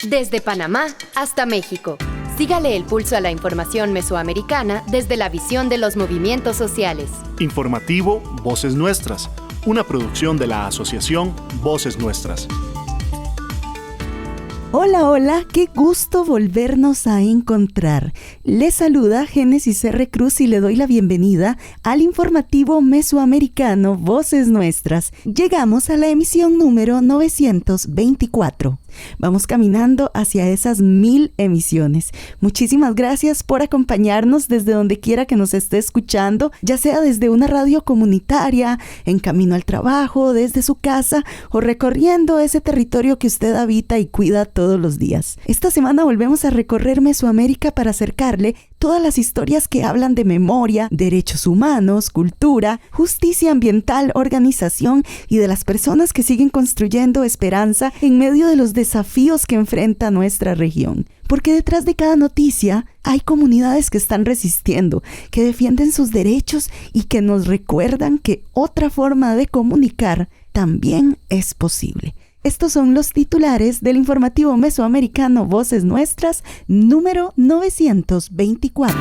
Desde Panamá hasta México. Sígale el pulso a la información mesoamericana desde la visión de los movimientos sociales. Informativo Voces Nuestras, una producción de la Asociación Voces Nuestras. Hola, hola, qué gusto volvernos a encontrar. Les saluda Génesis R. Cruz y le doy la bienvenida al informativo mesoamericano Voces Nuestras. Llegamos a la emisión número 924. Vamos caminando hacia esas 1000 emisiones. Muchísimas gracias por acompañarnos desde donde quiera que nos esté escuchando, ya sea desde una radio comunitaria, en camino al trabajo, desde su casa o recorriendo ese territorio que usted habita y cuida todos los días. Esta semana volvemos a recorrer Mesoamérica para acercarle todas las historias que hablan de memoria, derechos humanos, cultura, justicia ambiental, organización y de las personas que siguen construyendo esperanza en medio de los desafíos que enfrenta nuestra región. Porque detrás de cada noticia hay comunidades que están resistiendo, que defienden sus derechos y que nos recuerdan que otra forma de comunicar también es posible. Estos son los titulares del informativo mesoamericano Voces Nuestras, número 924.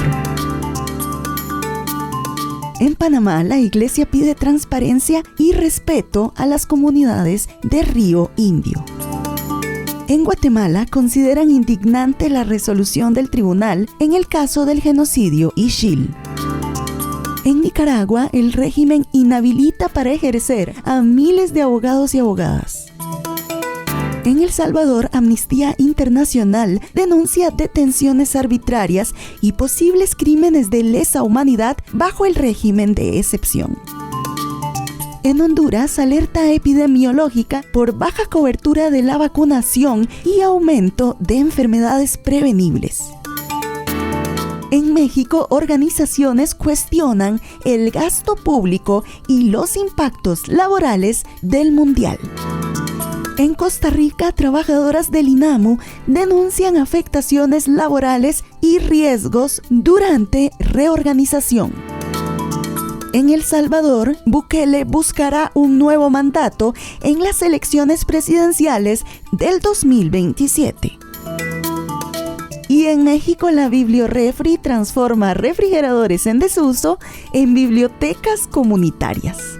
En Panamá, la Iglesia pide transparencia y respeto a las comunidades de Río Indio. En Guatemala, consideran indignante la resolución del tribunal en el caso del genocidio Ixil. En Nicaragua, el régimen inhabilita para ejercer a miles de abogados y abogadas. En El Salvador, Amnistía Internacional denuncia detenciones arbitrarias y posibles crímenes de lesa humanidad bajo el régimen de excepción. En Honduras, alerta epidemiológica por baja cobertura de la vacunación y aumento de enfermedades prevenibles. En México, organizaciones cuestionan el gasto público y los impactos laborales del Mundial. En Costa Rica, trabajadoras del INAMU denuncian afectaciones laborales y riesgos durante reorganización. En El Salvador, Bukele buscará un nuevo mandato en las elecciones presidenciales del 2027. Y en México, la Bibliorefri transforma refrigeradores en desuso en bibliotecas comunitarias.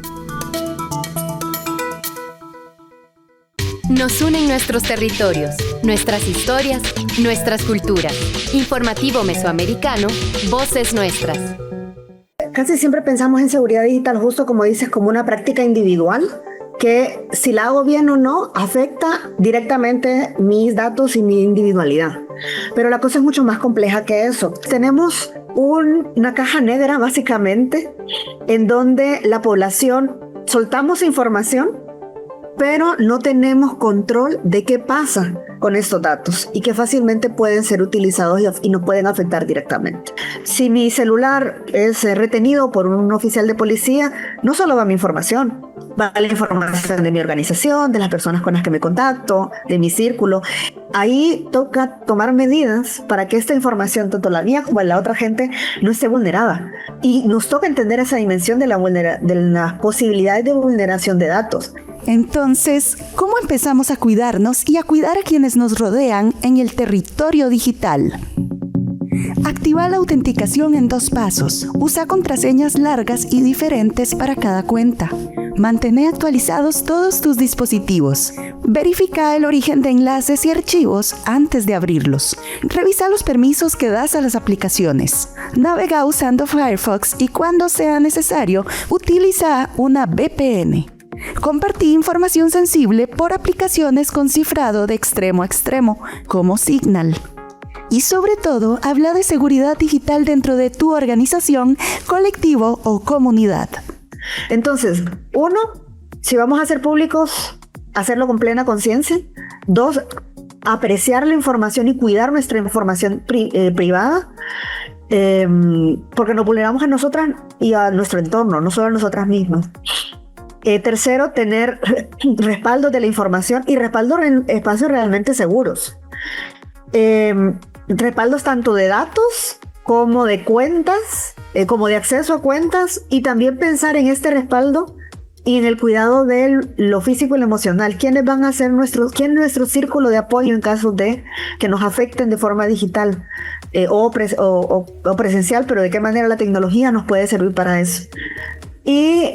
Nos unen nuestros territorios, nuestras historias, nuestras culturas. Informativo mesoamericano, Voces Nuestras. Casi siempre pensamos en seguridad digital, justo como dices, como una práctica individual, que si la hago bien o no, afecta directamente mis datos y mi individualidad. Pero la cosa es mucho más compleja que eso. Tenemos una caja negra, básicamente, en donde la población soltamos información, pero no tenemos control de qué pasa con estos datos y que fácilmente pueden ser utilizados y nos pueden afectar directamente. Si mi celular es retenido por un oficial de policía, no solo va mi información, va la información de mi organización, de las personas con las que me contacto, de mi círculo. Ahí toca tomar medidas para que esta información, tanto la mía como la otra gente, no esté vulnerada. Y nos toca entender esa dimensión de las posibilidades de vulneración de datos. Entonces, ¿cómo empezamos a cuidarnos y a cuidar a quienes nos rodean en el territorio digital? Activa la autenticación en 2 pasos. Usa contraseñas largas y diferentes para cada cuenta. Mantén actualizados todos tus dispositivos. Verifica el origen de enlaces y archivos antes de abrirlos. Revisa los permisos que das a las aplicaciones. Navega usando Firefox y cuando sea necesario, utiliza una VPN. Compartí información sensible por aplicaciones con cifrado de extremo a extremo, como Signal. Y sobre todo, habla de seguridad digital dentro de tu organización, colectivo o comunidad. Entonces, 1, si vamos a ser públicos, hacerlo con plena conciencia. 2, apreciar la información y cuidar nuestra información privada, porque nos vulneramos a nosotras y a nuestro entorno, no solo a nosotras mismas. Tercero, tener respaldo de la información y respaldo en espacios realmente seguros. Respaldos tanto de datos como de cuentas, como de acceso a cuentas, y también pensar en este respaldo y en el cuidado de lo físico y lo emocional. ¿Quiénes van a ser quién es nuestro círculo de apoyo en caso de que nos afecten de forma digital o presencial, pero de qué manera la tecnología nos puede servir para eso? Y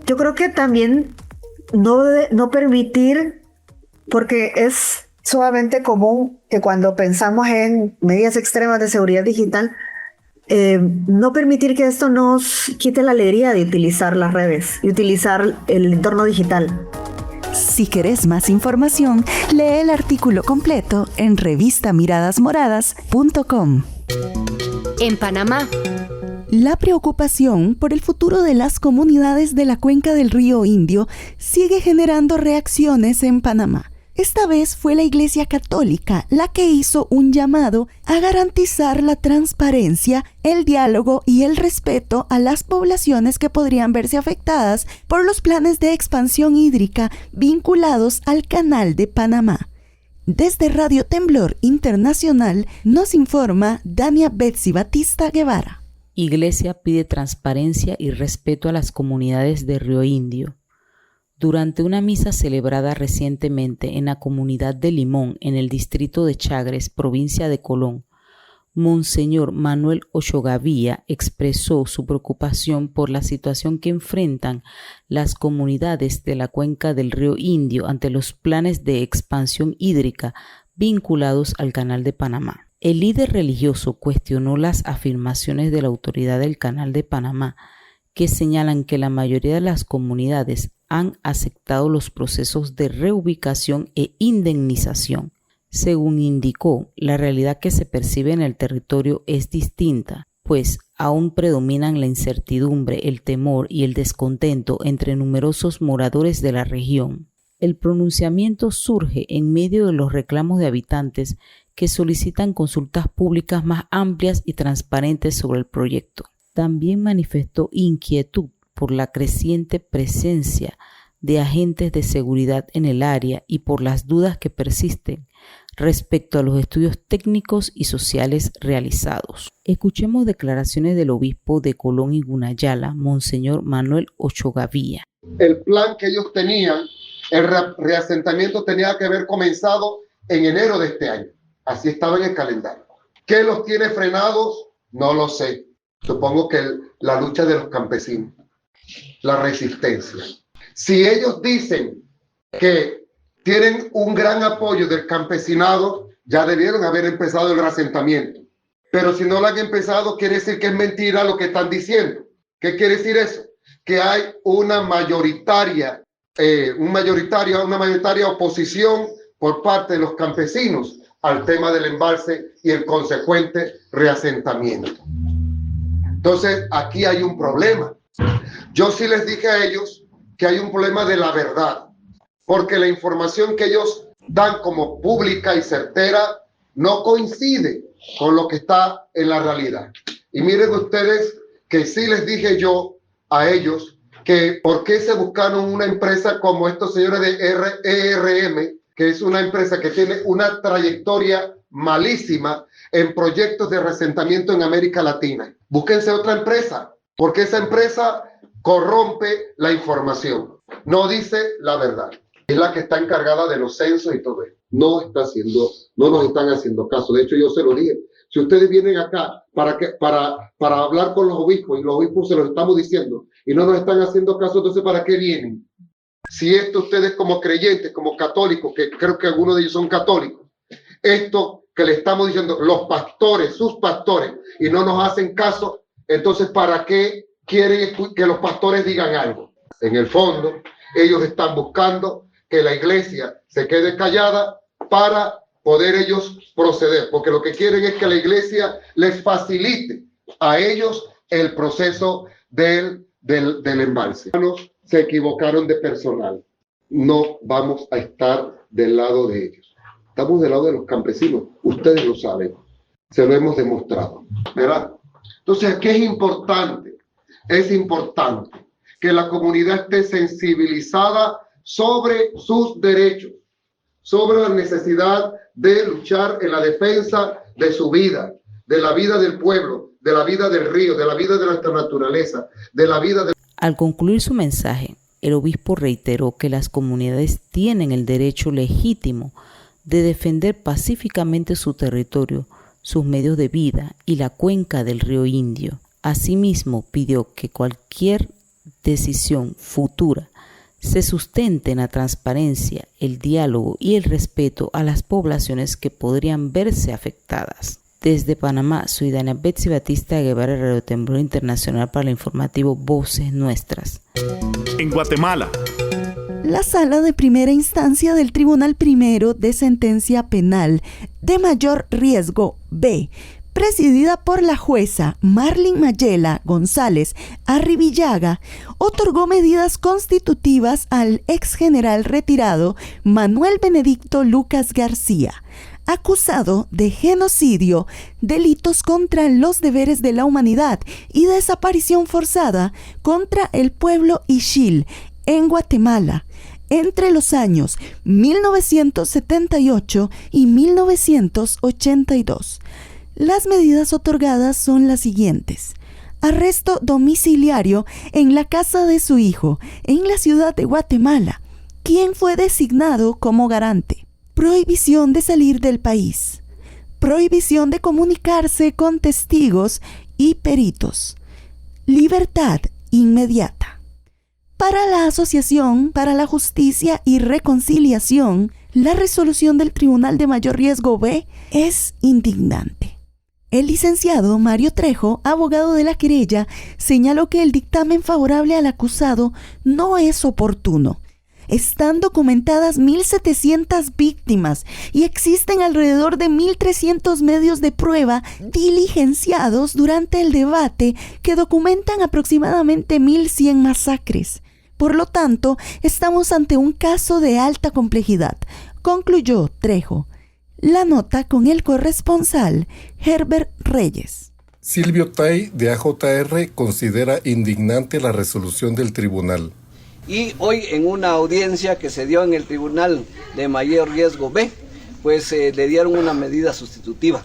yo creo que también no permitir, porque es sumamente común que cuando pensamos en medidas extremas de seguridad digital, no permitir que esto nos quite la alegría de utilizar las redes y utilizar el entorno digital. Si querés más información, lee el artículo completo en revistamiradasmoradas.com. En Panamá, la preocupación por el futuro de las comunidades de la cuenca del río Indio sigue generando reacciones en Panamá. Esta vez fue la Iglesia Católica la que hizo un llamado a garantizar la transparencia, el diálogo y el respeto a las poblaciones que podrían verse afectadas por los planes de expansión hídrica vinculados al Canal de Panamá. Desde Radio Temblor Internacional nos informa Dania Betsy Batista Guevara. Iglesia pide transparencia y respeto a las comunidades de Río Indio. Durante una misa celebrada recientemente en la comunidad de Limón, en el distrito de Chagres, provincia de Colón, Monseñor Manuel Ochogavía expresó su preocupación por la situación que enfrentan las comunidades de la cuenca del río Indio ante los planes de expansión hídrica vinculados al Canal de Panamá. El líder religioso cuestionó las afirmaciones de la autoridad del Canal de Panamá, que señalan que la mayoría de las comunidades han aceptado los procesos de reubicación e indemnización. Según indicó, la realidad que se percibe en el territorio es distinta, pues aún predominan la incertidumbre, el temor y el descontento entre numerosos moradores de la región. El pronunciamiento surge en medio de los reclamos de habitantes que solicitan consultas públicas más amplias y transparentes sobre el proyecto. También manifestó inquietud por la creciente presencia de agentes de seguridad en el área y por las dudas que persisten respecto a los estudios técnicos y sociales realizados. Escuchemos declaraciones del obispo de Colón y Gunayala, Monseñor Manuel Ochogavía. El plan que ellos tenían, el reasentamiento tenía que haber comenzado en enero de este año. Así estaba en el calendario. ¿Qué los tiene frenados? No lo sé. Supongo que la lucha de los campesinos, la resistencia. Si ellos dicen que tienen un gran apoyo del campesinado, ya debieron haber empezado el reasentamiento. Pero si no lo han empezado, quiere decir que es mentira lo que están diciendo. ¿Qué quiere decir eso? Que hay una mayoritaria oposición por parte de los campesinos al tema del embalse y el consecuente reasentamiento. Entonces, aquí hay un problema. Yo sí les dije a ellos que hay un problema de la verdad, porque la información que ellos dan como pública y certera no coincide con lo que está en la realidad. Y miren ustedes que sí les dije yo a ellos que por qué se buscaron una empresa como estos señores de ERM, que es una empresa que tiene una trayectoria malísima en proyectos de reasentamiento en América Latina. Búsquense otra empresa, porque esa empresa corrompe la información, no dice la verdad. Es la que está encargada de los censos y todo eso. No nos están haciendo caso. De hecho, yo se lo dije. Si ustedes vienen acá para hablar con los obispos, y los obispos se los estamos diciendo, y no nos están haciendo caso, entonces ¿para qué vienen? Si esto ustedes como creyentes, como católicos, que creo que algunos de ellos son católicos, esto que le estamos diciendo los pastores, sus pastores, y no nos hacen caso, entonces ¿para qué quieren que los pastores digan algo? En el fondo, ellos están buscando que la iglesia se quede callada para poder ellos proceder, porque lo que quieren es que la iglesia les facilite a ellos el proceso del embalse. Se equivocaron de personal. No vamos a estar del lado de ellos. Estamos del lado de los campesinos. Ustedes lo saben. Se lo hemos demostrado, ¿verdad? Entonces, ¿qué es importante? Es importante que la comunidad esté sensibilizada sobre sus derechos, sobre la necesidad de luchar en la defensa de su vida, de la vida del pueblo, de la vida del río, de la vida de nuestra naturaleza, de la vida de... Al concluir su mensaje, el obispo reiteró que las comunidades tienen el derecho legítimo de defender pacíficamente su territorio, sus medios de vida y la cuenca del río Indio. Asimismo, pidió que cualquier decisión futura se sustente en la transparencia, el diálogo y el respeto a las poblaciones que podrían verse afectadas. Desde Panamá, ciudadana Betsy Batista Guevara, Radio Temblor Internacional para el informativo Voces Nuestras. En Guatemala, la Sala de Primera Instancia del Tribunal Primero de Sentencia Penal de Mayor Riesgo B, presidida por la jueza Marlene Mayela González Arribillaga, otorgó medidas constitutivas al ex general retirado Manuel Benedicto Lucas García, acusado de genocidio, delitos contra los deberes de la humanidad y desaparición forzada contra el pueblo Ixil en Guatemala entre los años 1978 y 1982. Las medidas otorgadas son las siguientes: arresto domiciliario en la casa de su hijo en la ciudad de Guatemala, quien fue designado como garante. Prohibición de salir del país. Prohibición de comunicarse con testigos y peritos. Libertad inmediata. Para la Asociación para la Justicia y Reconciliación, la resolución del Tribunal de Mayor Riesgo B es indignante. El licenciado Mario Trejo, abogado de la querella, señaló que el dictamen favorable al acusado no es oportuno. Están documentadas 1.700 víctimas y existen alrededor de 1.300 medios de prueba diligenciados durante el debate que documentan aproximadamente 1.100 masacres. Por lo tanto, estamos ante un caso de alta complejidad, concluyó Trejo. La nota con el corresponsal Herbert Reyes. Silvio Tay, de AJR, considera indignante la resolución del tribunal. Y hoy en una audiencia que se dio en el Tribunal de Mayor Riesgo B, pues le dieron una medida sustitutiva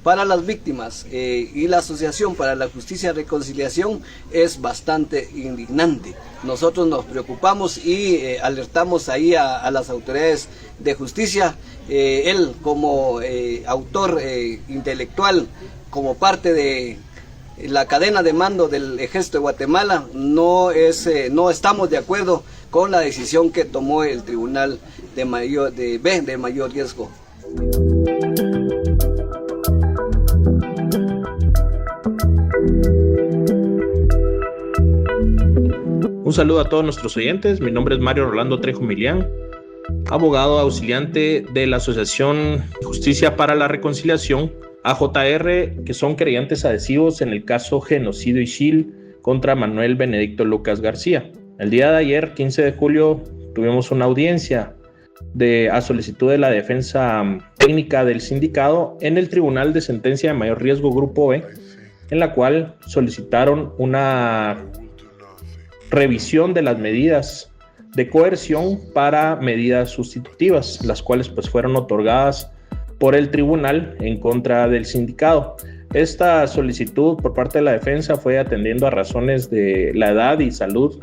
para las víctimas y la Asociación para la Justicia y Reconciliación es bastante indignante. Nosotros nos preocupamos y alertamos ahí a las autoridades de justicia. Él como autor intelectual, como parte de la cadena de mando del Ejército de Guatemala, no estamos de acuerdo con la decisión que tomó el Tribunal de Mayor Riesgo. Un saludo a todos nuestros oyentes. Mi nombre es Mario Rolando Trejo Milián, abogado auxiliante de la Asociación Justicia para la Reconciliación, AJR, que son creyentes adhesivos en el caso genocidio Ixil contra Manuel Benedicto Lucas García. El día de ayer, 15 de julio, tuvimos una audiencia a solicitud de la defensa técnica del sindicado en el Tribunal de Sentencia de Mayor Riesgo Grupo B, en la cual solicitaron una revisión de las medidas de coerción para medidas sustitutivas, las cuales pues fueron otorgadas por el tribunal en contra del sindicado. Esta solicitud por parte de la defensa fue atendiendo a razones de la edad y salud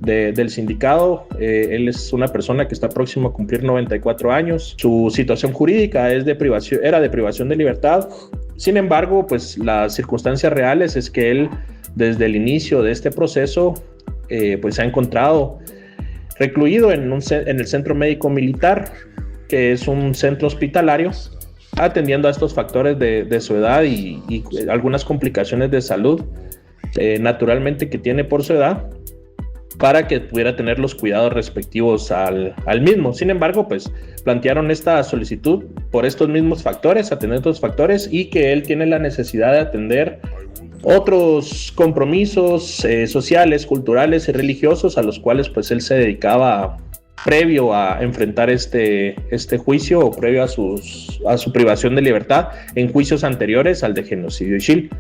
del sindicado. Él es una persona que está próximo a cumplir 94 años. Su situación jurídica era de privación de libertad. Sin embargo, pues las circunstancias reales es que él, desde el inicio de este proceso, pues se ha encontrado recluido en el Centro Médico Militar, que es un centro hospitalario, atendiendo a estos factores de su edad y algunas complicaciones de salud, naturalmente que tiene por su edad, para que pudiera tener los cuidados respectivos al mismo. Sin embargo, pues plantearon esta solicitud por estos mismos factores, atender estos factores, y que él tiene la necesidad de atender otros compromisos sociales, culturales y religiosos a los cuales pues él se dedicaba previo a enfrentar este juicio o previo a su privación de libertad en juicios anteriores al de genocidio Ixil.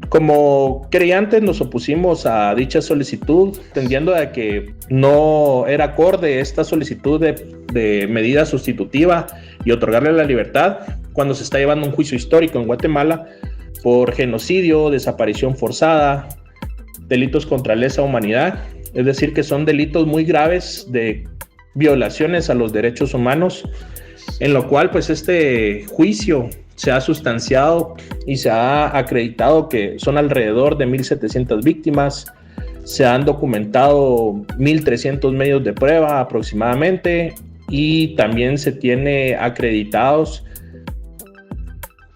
Como creyentes nos opusimos a dicha solicitud, tendiendo a que no era acorde esta solicitud de medida sustitutiva y otorgarle la libertad cuando se está llevando un juicio histórico en Guatemala por genocidio, desaparición forzada, delitos contra lesa humanidad, es decir, que son delitos muy graves de violaciones a los derechos humanos, en lo cual pues este juicio se ha sustanciado y se ha acreditado que son alrededor de 1.700 víctimas, se han documentado 1.300 medios de prueba aproximadamente, y también se tiene acreditados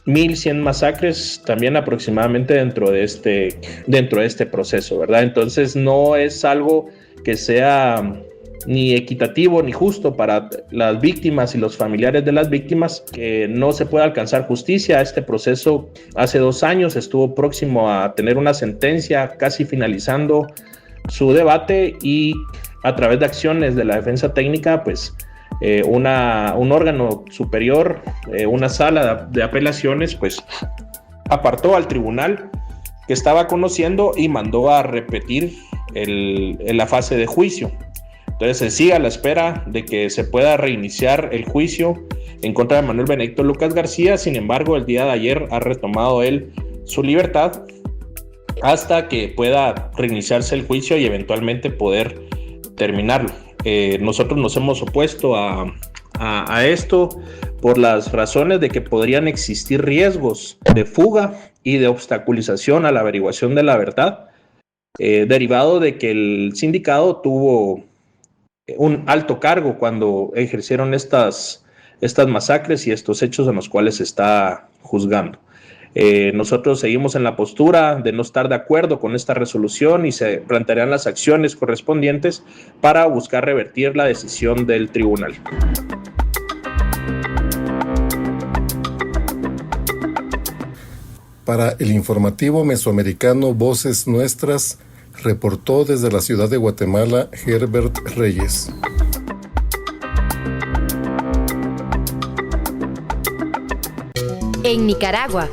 1.100 masacres también aproximadamente dentro de este proceso, ¿verdad? Entonces no es algo que sea ni equitativo ni justo para las víctimas y los familiares de las víctimas, que no se puede alcanzar justicia. Este proceso hace 2 años estuvo próximo a tener una sentencia, casi finalizando su debate, y a través de acciones de la defensa técnica, pues un órgano superior, una sala de apelaciones, pues apartó al tribunal que estaba conociendo y mandó a repetir la fase de juicio. Entonces se sigue a la espera de que se pueda reiniciar el juicio en contra de Manuel Benedicto Lucas García. Sin embargo, el día de ayer ha retomado él su libertad hasta que pueda reiniciarse el juicio y eventualmente poder terminarlo. Nosotros nos hemos opuesto a esto por las razones de que podrían existir riesgos de fuga y de obstaculización a la averiguación de la verdad, derivado de que el sindicato tuvo un alto cargo cuando ejercieron estas masacres y estos hechos en los cuales se está juzgando. Nosotros seguimos en la postura de no estar de acuerdo con esta resolución y se plantearán las acciones correspondientes para buscar revertir la decisión del tribunal. Para el informativo mesoamericano Voces Nuestras, reportó desde la ciudad de Guatemala Herbert Reyes. En Nicaragua.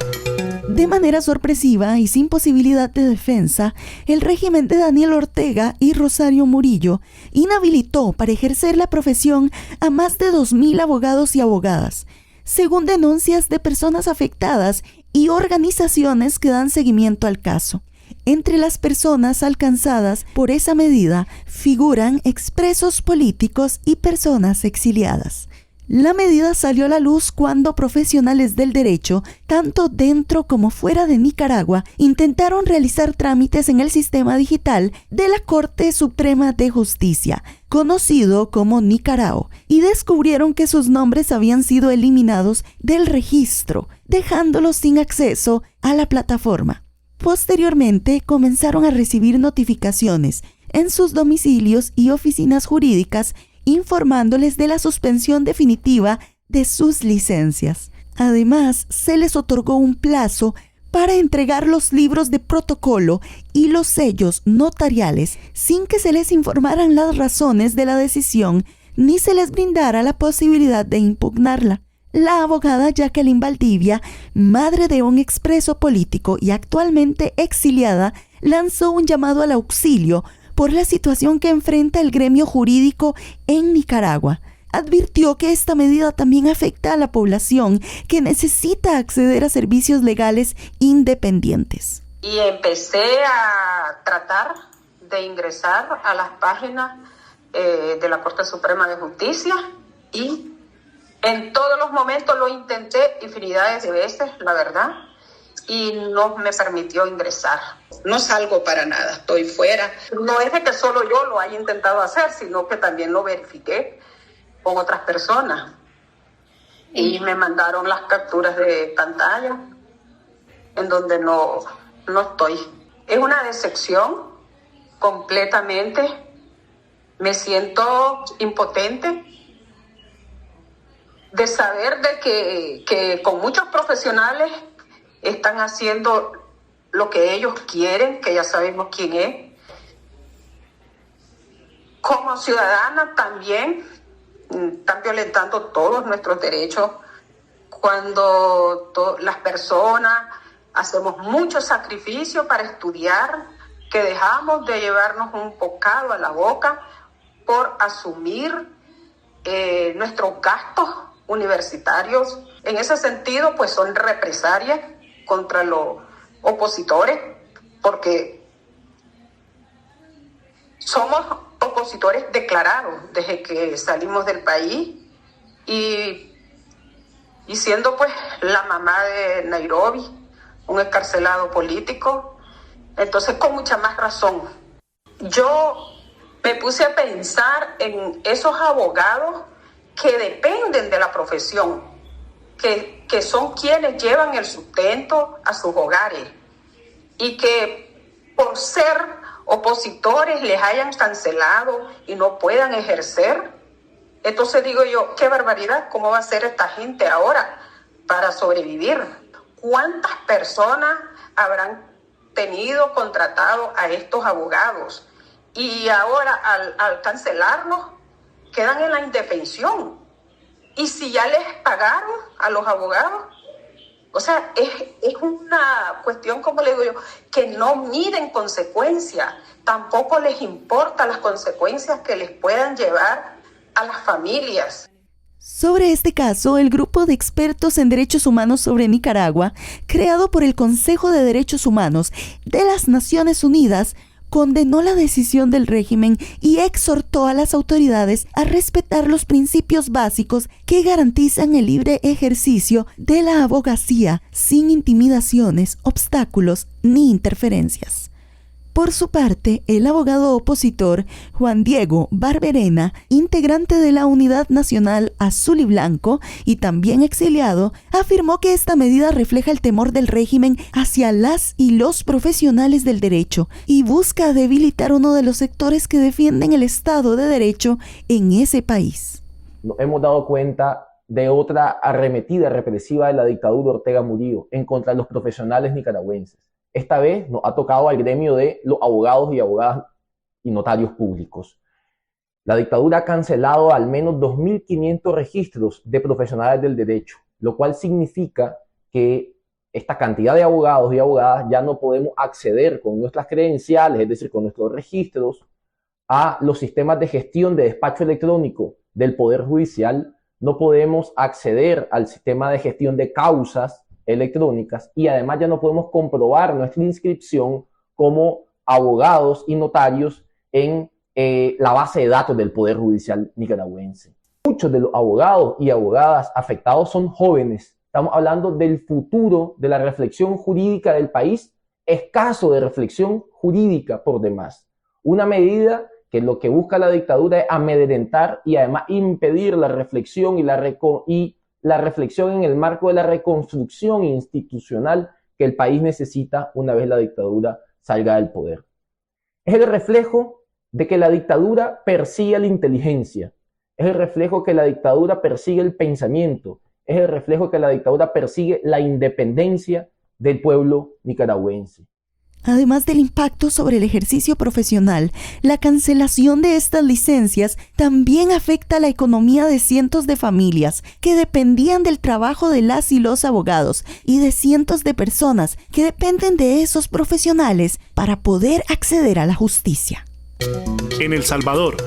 De manera sorpresiva y sin posibilidad de defensa, el régimen de Daniel Ortega y Rosario Murillo inhabilitó para ejercer la profesión a más de 2.000 abogados y abogadas, según denuncias de personas afectadas y organizaciones que dan seguimiento al caso. Entre las personas alcanzadas por esa medida figuran expresos políticos y personas exiliadas. La medida salió a la luz cuando profesionales del derecho, tanto dentro como fuera de Nicaragua, intentaron realizar trámites en el sistema digital de la Corte Suprema de Justicia, conocido como Nicarao, y descubrieron que sus nombres habían sido eliminados del registro, dejándolos sin acceso a la plataforma. Posteriormente, comenzaron a recibir notificaciones en sus domicilios y oficinas jurídicas informándoles de la suspensión definitiva de sus licencias. Además, se les otorgó un plazo para entregar los libros de protocolo y los sellos notariales sin que se les informaran las razones de la decisión ni se les brindara la posibilidad de impugnarla. La abogada Jacqueline Valdivia, madre de un expreso político y actualmente exiliada, lanzó un llamado al auxilio por la situación que enfrenta el gremio jurídico en Nicaragua. Advirtió que esta medida también afecta a la población que necesita acceder a servicios legales independientes. Y empecé a tratar de ingresar a las páginas de la Corte Suprema de Justicia y en todos los momentos lo intenté infinidades de veces, la verdad, y no me permitió ingresar. No salgo para nada, estoy fuera. No es de que solo yo lo haya intentado hacer, sino que también lo verifiqué con otras personas. Y me mandaron las capturas de pantalla en donde no estoy. Es una decepción completamente. Me siento impotente de saber de que con muchos profesionales están haciendo lo que ellos quieren, que ya sabemos quién es. Como ciudadana también están violentando todos nuestros derechos cuando las personas hacemos mucho sacrificio para estudiar, que dejamos de llevarnos un bocado a la boca por asumir nuestros gastos universitarios. En ese sentido, pues son represalias contra los opositores, porque somos opositores declarados desde que salimos del país y siendo pues la mamá de Nairobi, un excarcelado político, entonces con mucha más razón. Yo me puse a pensar en esos abogados que dependen de la profesión, que son quienes llevan el sustento a sus hogares y que por ser opositores les hayan cancelado y no puedan ejercer. Entonces digo yo, qué barbaridad, ¿cómo va a ser esta gente ahora para sobrevivir? ¿Cuántas personas habrán tenido contratado a estos abogados? Y ahora al cancelarlos quedan en la indefensión. Y si ya les pagaron a los abogados, o sea, es una cuestión, como le digo yo, que no miden consecuencias, tampoco les importan las consecuencias que les puedan llevar a las familias. Sobre este caso, el grupo de expertos en derechos humanos sobre Nicaragua, creado por el Consejo de Derechos Humanos de las Naciones Unidas, condenó la decisión del régimen y exhortó a las autoridades a respetar los principios básicos que garantizan el libre ejercicio de la abogacía sin intimidaciones, obstáculos ni interferencias. Por su parte, el abogado opositor Juan Diego Barberena, integrante de la Unidad Nacional Azul y Blanco y también exiliado, afirmó que esta medida refleja el temor del régimen hacia las y los profesionales del derecho y busca debilitar uno de los sectores que defienden el Estado de Derecho en ese país. Nos hemos dado cuenta de otra arremetida represiva de la dictadura Ortega Murillo en contra de los profesionales nicaragüenses. Esta vez nos ha tocado al gremio de los abogados y abogadas y notarios públicos. La dictadura ha cancelado al menos 2.500 registros de profesionales del derecho, lo cual significa que esta cantidad de abogados y abogadas ya no podemos acceder con nuestras credenciales, es decir, con nuestros registros, a los sistemas de gestión de despacho electrónico del Poder Judicial. No podemos acceder al sistema de gestión de causas electrónicas y además ya no podemos comprobar nuestra inscripción como abogados y notarios en la base de datos del Poder Judicial nicaragüense. Muchos de los abogados y abogadas afectados son jóvenes. Estamos hablando del futuro de la reflexión jurídica del país, escaso de reflexión jurídica por demás. Una medida que lo que busca la dictadura es amedrentar y además impedir la reflexión y la reflexión en el marco de la reconstrucción institucional que el país necesita una vez la dictadura salga del poder. Es el reflejo de que la dictadura persigue la inteligencia, es el reflejo que la dictadura persigue el pensamiento, es el reflejo que la dictadura persigue la independencia del pueblo nicaragüense. Además del impacto sobre el ejercicio profesional, la cancelación de estas licencias también afecta la economía de cientos de familias que dependían del trabajo de las y los abogados y de cientos de personas que dependen de esos profesionales para poder acceder a la justicia. En El Salvador.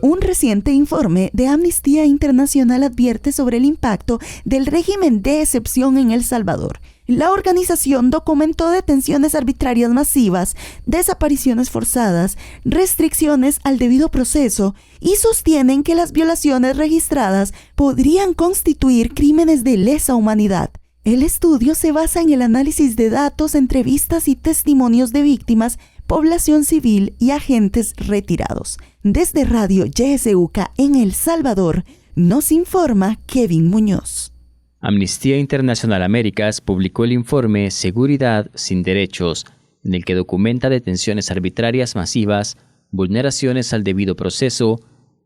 Un reciente informe de Amnistía Internacional advierte sobre el impacto del régimen de excepción en El Salvador. La organización documentó detenciones arbitrarias masivas, desapariciones forzadas, restricciones al debido proceso y sostienen que las violaciones registradas podrían constituir crímenes de lesa humanidad. El estudio se basa en el análisis de datos, entrevistas y testimonios de víctimas, población civil y agentes retirados. Desde Radio YSUK en El Salvador, nos informa Kevin Muñoz. Amnistía Internacional Américas publicó el informe Seguridad sin Derechos, en el que documenta detenciones arbitrarias masivas, vulneraciones al debido proceso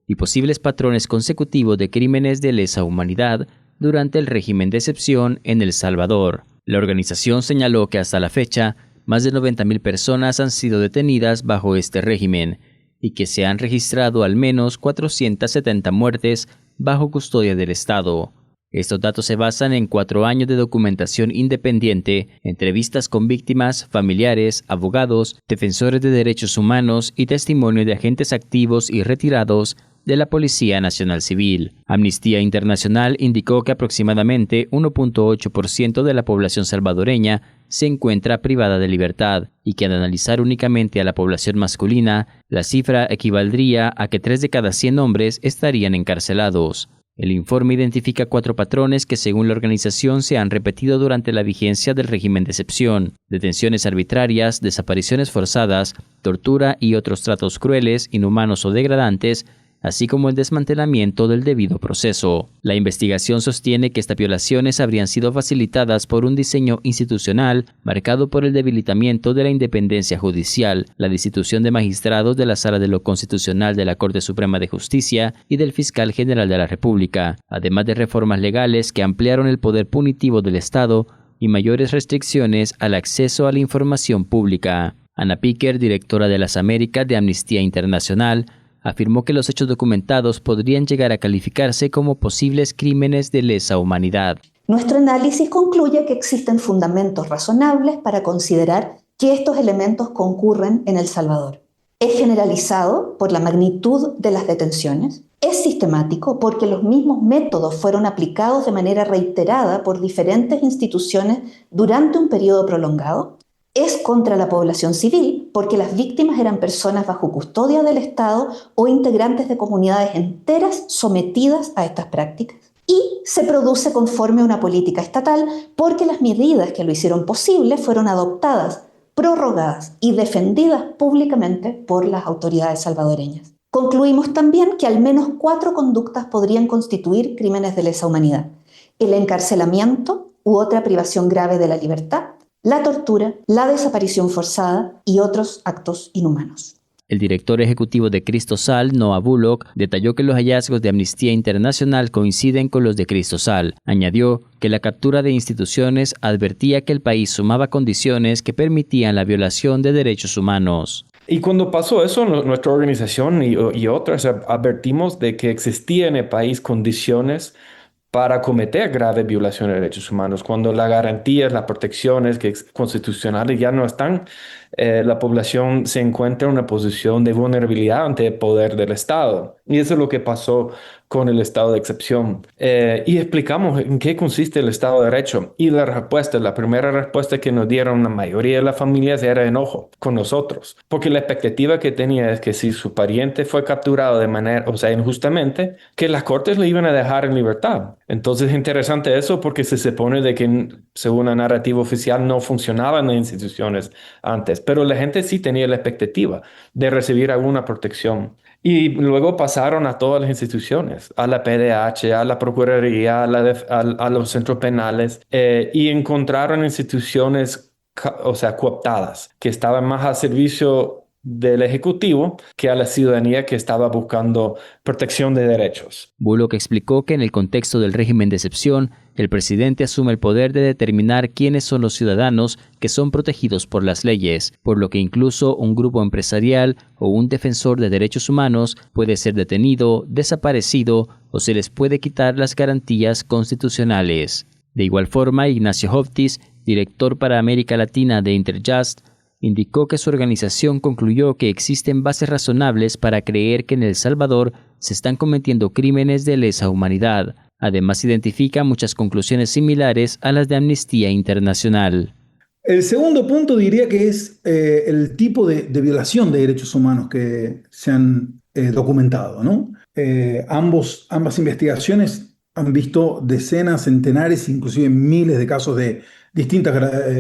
y posibles patrones consecutivos de crímenes de lesa humanidad durante el régimen de excepción en El Salvador. La organización señaló que hasta la fecha, más de 90.000 personas han sido detenidas bajo este régimen y que se han registrado al menos 470 muertes bajo custodia del Estado. Estos datos se basan en 4 años de documentación independiente, entrevistas con víctimas, familiares, abogados, defensores de derechos humanos y testimonios de agentes activos y retirados de la Policía Nacional Civil. Amnistía Internacional indicó que aproximadamente 1.8% de la población salvadoreña se encuentra privada de libertad y que al analizar únicamente a la población masculina, la cifra equivaldría a que 3 de cada 100 hombres estarían encarcelados. El informe identifica 4 patrones que según la organización se han repetido durante la vigencia del régimen de excepción: detenciones arbitrarias, desapariciones forzadas, tortura y otros tratos crueles, inhumanos o degradantes, así como el desmantelamiento del debido proceso. La investigación sostiene que estas violaciones habrían sido facilitadas por un diseño institucional marcado por el debilitamiento de la independencia judicial, la destitución de magistrados de la Sala de lo Constitucional de la Corte Suprema de Justicia y del Fiscal General de la República, además de reformas legales que ampliaron el poder punitivo del Estado y mayores restricciones al acceso a la información pública. Ana Picker, directora de las Américas de Amnistía Internacional, afirmó que los hechos documentados podrían llegar a calificarse como posibles crímenes de lesa humanidad. Nuestro análisis concluye que existen fundamentos razonables para considerar que estos elementos concurren en El Salvador. Es generalizado por la magnitud de las detenciones, es sistemático porque los mismos métodos fueron aplicados de manera reiterada por diferentes instituciones durante un periodo prolongado, es contra la población civil porque las víctimas eran personas bajo custodia del Estado o integrantes de comunidades enteras sometidas a estas prácticas. Y se produce conforme a una política estatal porque las medidas que lo hicieron posible fueron adoptadas, prorrogadas y defendidas públicamente por las autoridades salvadoreñas. Concluimos también que al menos 4 conductas podrían constituir crímenes de lesa humanidad: el encarcelamiento u otra privación grave de la libertad, la tortura, la desaparición forzada y otros actos inhumanos. El director ejecutivo de Cristosal, Noah Bullock, detalló que los hallazgos de Amnistía Internacional coinciden con los de Cristosal. Añadió que la captura de instituciones advertía que el país sumaba condiciones que permitían la violación de derechos humanos. Y cuando pasó eso, nuestra organización y otras advertimos de que existía en el país condiciones para cometer graves violaciones de derechos humanos. Cuando las garantías, las protecciones constitucionales ya no están, la población se encuentra en una posición de vulnerabilidad ante el poder del Estado. Y eso es lo que pasó con el estado de excepción. Y explicamos en qué consiste el Estado de Derecho. Y la primera respuesta que nos dieron la mayoría de las familias era enojo con nosotros. Porque la expectativa que tenía es que si su pariente fue capturado de manera, injustamente, que las cortes lo iban a dejar en libertad. Entonces es interesante eso porque se supone de que, según la narrativa oficial, no funcionaban las instituciones antes. Pero la gente sí tenía la expectativa de recibir alguna protección. Y luego pasaron a todas las instituciones, a la PDH, a la Procuraduría, a los centros penales, y encontraron instituciones, cooptadas, que estaban más al servicio del Ejecutivo que a la ciudadanía que estaba buscando protección de derechos. Bullock explicó que en el contexto del régimen de excepción, el presidente asume el poder de determinar quiénes son los ciudadanos que son protegidos por las leyes, por lo que incluso un grupo empresarial o un defensor de derechos humanos puede ser detenido, desaparecido o se les puede quitar las garantías constitucionales. De igual forma, Ignacio Hoftis, director para América Latina de Interjust, indicó que su organización concluyó que existen bases razonables para creer que en El Salvador se están cometiendo crímenes de lesa humanidad. Además, identifica muchas conclusiones similares a las de Amnistía Internacional. El segundo punto diría que es el tipo de violación de derechos humanos que se han documentado, ¿no? Ambas investigaciones han visto decenas, centenares, inclusive miles de casos de distintas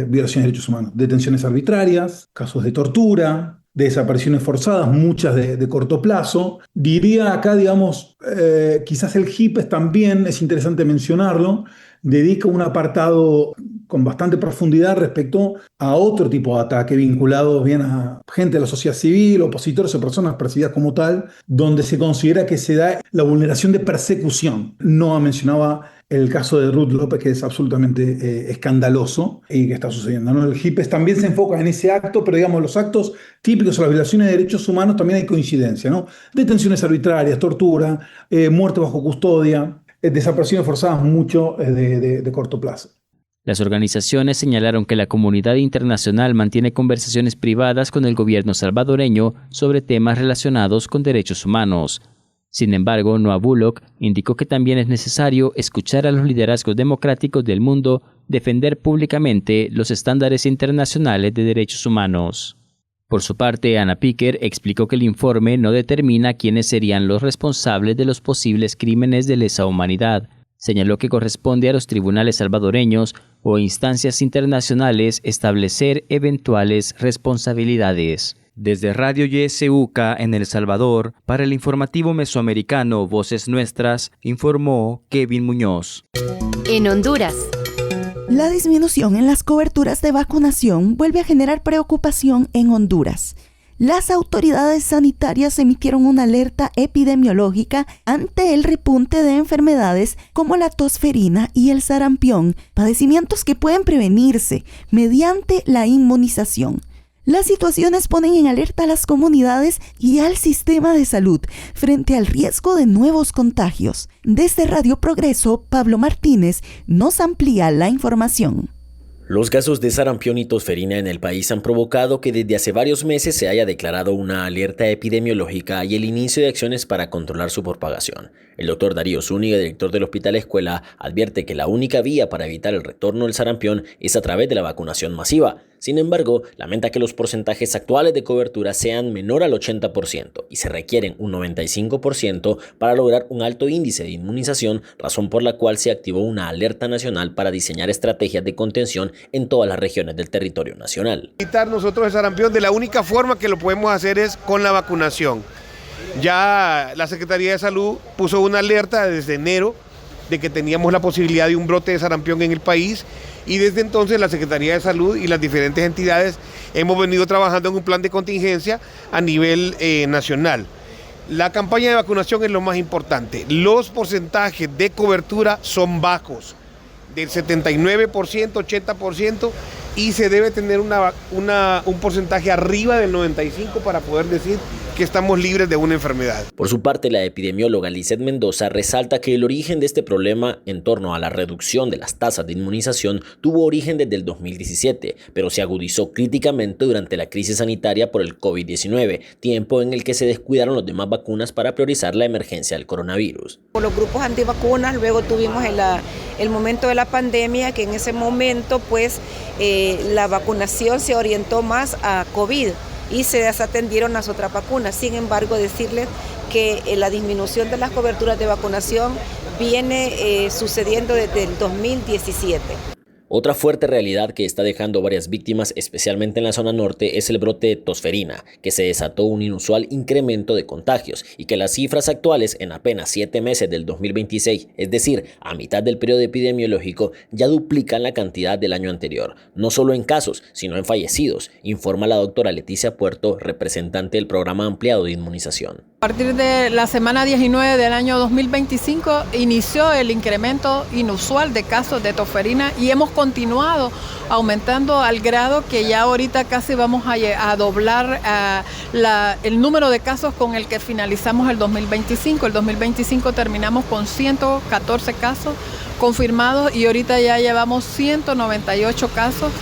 violaciones de derechos humanos. Detenciones arbitrarias, casos de tortura, de desapariciones forzadas, muchas de corto plazo. Diría acá, quizás el HIPES también, es interesante mencionarlo, dedica un apartado con bastante profundidad respecto a otro tipo de ataque vinculado bien a gente de la sociedad civil, opositores o personas percibidas como tal, donde se considera que se da la vulneración de persecución. No mencionaba el caso de Ruth López, que es absolutamente escandaloso y que está sucediendo, ¿no? El HIPES también se enfoca en ese acto, pero los actos típicos de las violaciones de derechos humanos también hay coincidencia, ¿no? Detenciones arbitrarias, tortura, muerte bajo custodia, desapariciones forzadas mucho de corto plazo. Las organizaciones señalaron que la comunidad internacional mantiene conversaciones privadas con el gobierno salvadoreño sobre temas relacionados con derechos humanos. Sin embargo, Noah Bullock indicó que también es necesario escuchar a los liderazgos democráticos del mundo defender públicamente los estándares internacionales de derechos humanos. Por su parte, Anna Picker explicó que el informe no determina quiénes serían los responsables de los posibles crímenes de lesa humanidad. Señaló que corresponde a los tribunales salvadoreños o instancias internacionales establecer eventuales responsabilidades. Desde Radio YSUCA en El Salvador, para el informativo mesoamericano Voces Nuestras, informó Kevin Muñoz. En Honduras. La disminución en las coberturas de vacunación vuelve a generar preocupación en Honduras. Las autoridades sanitarias emitieron una alerta epidemiológica ante el repunte de enfermedades como la tosferina y el sarampión, padecimientos que pueden prevenirse mediante la inmunización. Las situaciones ponen en alerta a las comunidades y al sistema de salud frente al riesgo de nuevos contagios. Desde Radio Progreso, Pablo Martínez nos amplía la información. Los casos de sarampión y tosferina en el país han provocado que desde hace varios meses se haya declarado una alerta epidemiológica y el inicio de acciones para controlar su propagación. El doctor Darío Zúñiga, director del Hospital Escuela, advierte que la única vía para evitar el retorno del sarampión es a través de la vacunación masiva. Sin embargo, lamenta que los porcentajes actuales de cobertura sean menor al 80% y se requieren un 95% para lograr un alto índice de inmunización, razón por la cual se activó una alerta nacional para diseñar estrategias de contención en todas las regiones del territorio nacional. Evitar nosotros el sarampión de la única forma que lo podemos hacer es con la vacunación. Ya la Secretaría de Salud puso una alerta desde enero de que teníamos la posibilidad de un brote de sarampión en el país y desde entonces la Secretaría de Salud y las diferentes entidades hemos venido trabajando en un plan de contingencia a nivel nacional. La campaña de vacunación es lo más importante. Los porcentajes de cobertura son bajos, del 79%, 80%, y se debe tener un porcentaje arriba del 95% para poder decir que estamos libres de una enfermedad. Por su parte, la epidemióloga Lizeth Mendoza resalta que el origen de este problema en torno a la reducción de las tasas de inmunización tuvo origen desde el 2017, pero se agudizó críticamente durante la crisis sanitaria por el COVID-19, tiempo en el que se descuidaron las demás vacunas para priorizar la emergencia del coronavirus. Por los grupos antivacunas, luego tuvimos el momento de la pandemia, que en ese momento pues la vacunación se orientó más a COVID y se desatendieron las otras vacunas. Sin embargo, decirles que la disminución de las coberturas de vacunación viene sucediendo desde el 2017. Otra fuerte realidad que está dejando varias víctimas, especialmente en la zona norte, es el brote de tosferina, que se desató un inusual incremento de contagios y que las cifras actuales en apenas 7 meses del 2026, es decir, a mitad del periodo epidemiológico, ya duplican la cantidad del año anterior, no solo en casos, sino en fallecidos, informa la doctora Leticia Puerto, representante del programa ampliado de inmunización. A partir de la semana 19 del año 2025 inició el incremento inusual de casos de tosferina y hemos continuado aumentando al grado que ya ahorita casi vamos a doblar el número de casos con el que finalizamos el 2025. El 2025 terminamos con 114 casos confirmados y ahorita ya llevamos 198 casos.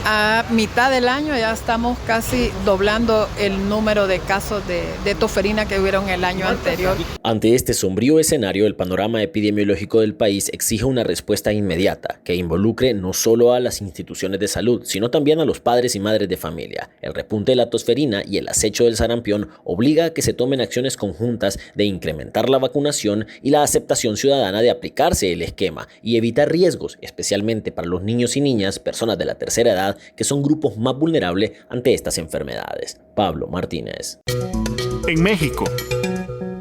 A mitad del año ya estamos casi doblando el número de casos de tosferina que hubieron el año anterior. Ante este sombrío escenario, el panorama epidemiológico del país exige una respuesta inmediata que involucre no solo a las instituciones de salud, sino también a los padres y madres de familia. El repunte de la tosferina y el acecho del sarampión obliga a que se tomen acciones conjuntas de incrementar la vacunación y la aceptación ciudadana de aplicarse el esquema y evitar riesgos, especialmente para los niños y niñas, personas de la tercera edad, que son grupos más vulnerables ante estas enfermedades. Pablo Martínez. En México.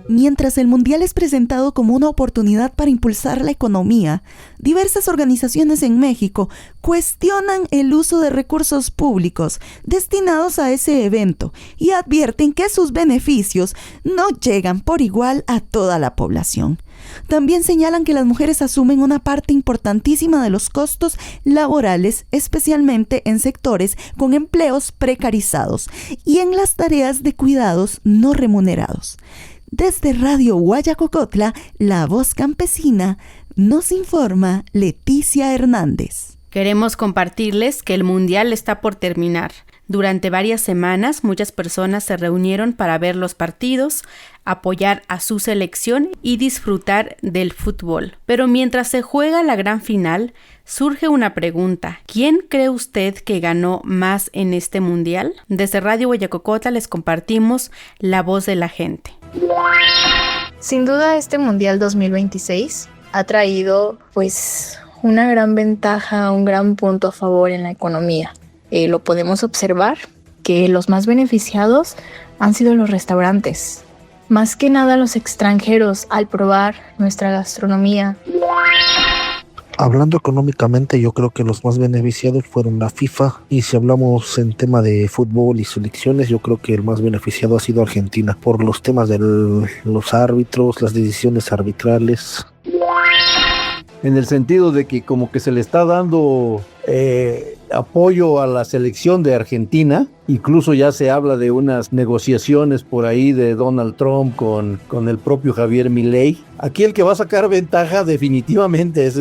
Mientras el Mundial es presentado como una oportunidad para impulsar la economía, diversas organizaciones en México cuestionan el uso de recursos públicos destinados a ese evento y advierten que sus beneficios no llegan por igual a toda la población. También señalan que las mujeres asumen una parte importantísima de los costos laborales, especialmente en sectores con empleos precarizados y en las tareas de cuidados no remunerados. Desde Radio Guayacocotla, La Voz Campesina, nos informa Leticia Hernández. Queremos compartirles que el Mundial está por terminar. Durante varias semanas, muchas personas se reunieron para ver los partidos, apoyar a su selección y disfrutar del fútbol. Pero mientras se juega la gran final, surge una pregunta. ¿Quién cree usted que ganó más en este mundial? Desde Radio Guayacocotla les compartimos la voz de la gente. Sin duda este Mundial 2026 ha traído una gran ventaja, un gran punto a favor en la economía. Lo podemos observar que los más beneficiados han sido los restaurantes. Más que nada los extranjeros al probar nuestra gastronomía. Hablando económicamente, yo creo que los más beneficiados fueron la FIFA, y si hablamos en tema de fútbol y selecciones, yo creo que el más beneficiado ha sido Argentina por los temas de los árbitros, las decisiones arbitrales. En el sentido de que como que se le está dando apoyo a la selección de Argentina, incluso ya se habla de unas negociaciones por ahí de Donald Trump con el propio Javier Milei. Aquí el que va a sacar ventaja definitivamente es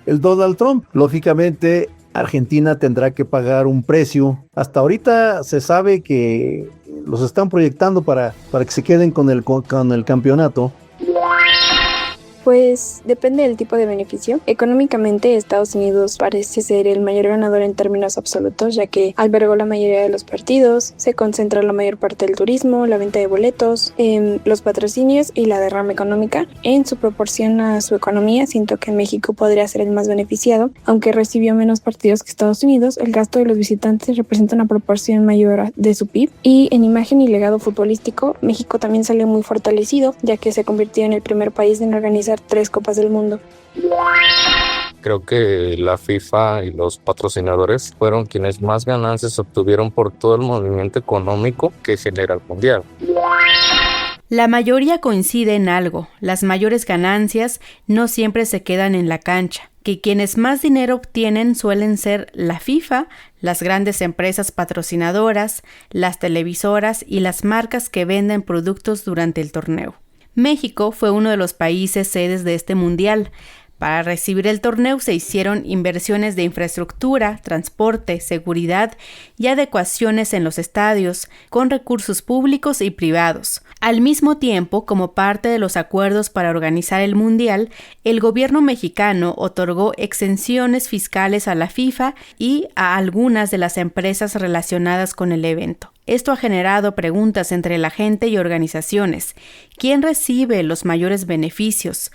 el Donald Trump. Lógicamente Argentina tendrá que pagar un precio. Hasta ahorita se sabe que los están proyectando para que se queden con el campeonato. Pues depende del tipo de beneficio. Económicamente, Estados Unidos parece ser el mayor ganador en términos absolutos, ya que albergó la mayoría de los partidos, se concentra la mayor parte del turismo, la venta de boletos, los patrocinios y la derrama económica. En su proporción a su economía, siento que México podría ser el más beneficiado. Aunque recibió menos partidos que Estados Unidos, el gasto de los visitantes representa una proporción mayor de su PIB. Y en imagen y legado futbolístico, México también salió muy fortalecido, ya que se convirtió en el primer país en organizar 3 Copas del Mundo. Creo que la FIFA y los patrocinadores fueron quienes más ganancias obtuvieron por todo el movimiento económico que genera el Mundial. La mayoría coincide en algo: las mayores ganancias no siempre se quedan en la cancha, que quienes más dinero obtienen suelen ser la FIFA, las grandes empresas patrocinadoras, las televisoras y las marcas que venden productos durante el torneo. México fue uno de los países sedes de este mundial. Para recibir el torneo se hicieron inversiones de infraestructura, transporte, seguridad y adecuaciones en los estadios, con recursos públicos y privados. Al mismo tiempo, como parte de los acuerdos para organizar el mundial, el gobierno mexicano otorgó exenciones fiscales a la FIFA y a algunas de las empresas relacionadas con el evento. Esto ha generado preguntas entre la gente y organizaciones. ¿Quién recibe los mayores beneficios?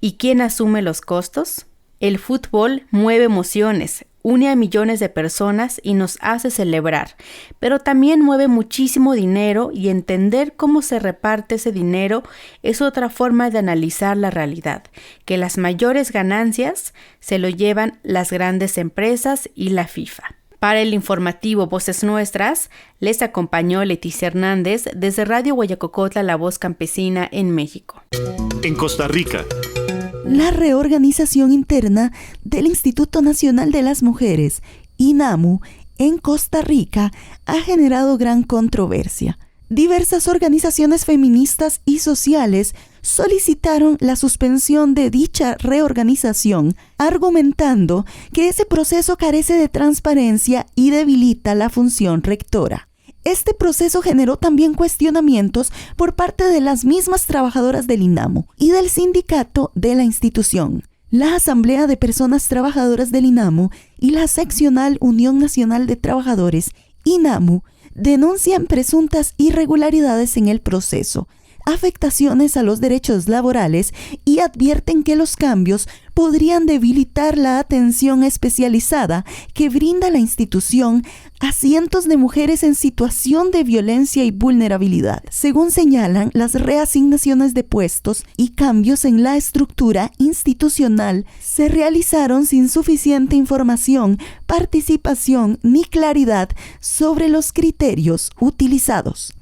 ¿Y quién asume los costos? El fútbol mueve emociones, une a millones de personas y nos hace celebrar, pero también mueve muchísimo dinero, y entender cómo se reparte ese dinero es otra forma de analizar la realidad, que las mayores ganancias se lo llevan las grandes empresas y la FIFA. Para el informativo Voces Nuestras, les acompañó Leticia Hernández desde Radio Guayacocotla, la voz campesina en México. En Costa Rica, la reorganización interna del Instituto Nacional de las Mujeres, INAMU, en Costa Rica ha generado gran controversia. Diversas organizaciones feministas y sociales solicitaron la suspensión de dicha reorganización, argumentando que ese proceso carece de transparencia y debilita la función rectora. Este proceso generó también cuestionamientos por parte de las mismas trabajadoras del INAMU y del sindicato de la institución. La Asamblea de Personas Trabajadoras del INAMU y la seccional Unión Nacional de Trabajadores, INAMU, denuncian presuntas irregularidades en el proceso, afectaciones a los derechos laborales, y advierten que los cambios podrían debilitar la atención especializada que brinda la institución a cientos de mujeres en situación de violencia y vulnerabilidad. Según señalan, las reasignaciones de puestos y cambios en la estructura institucional se realizaron sin suficiente información, participación ni claridad sobre los criterios utilizados.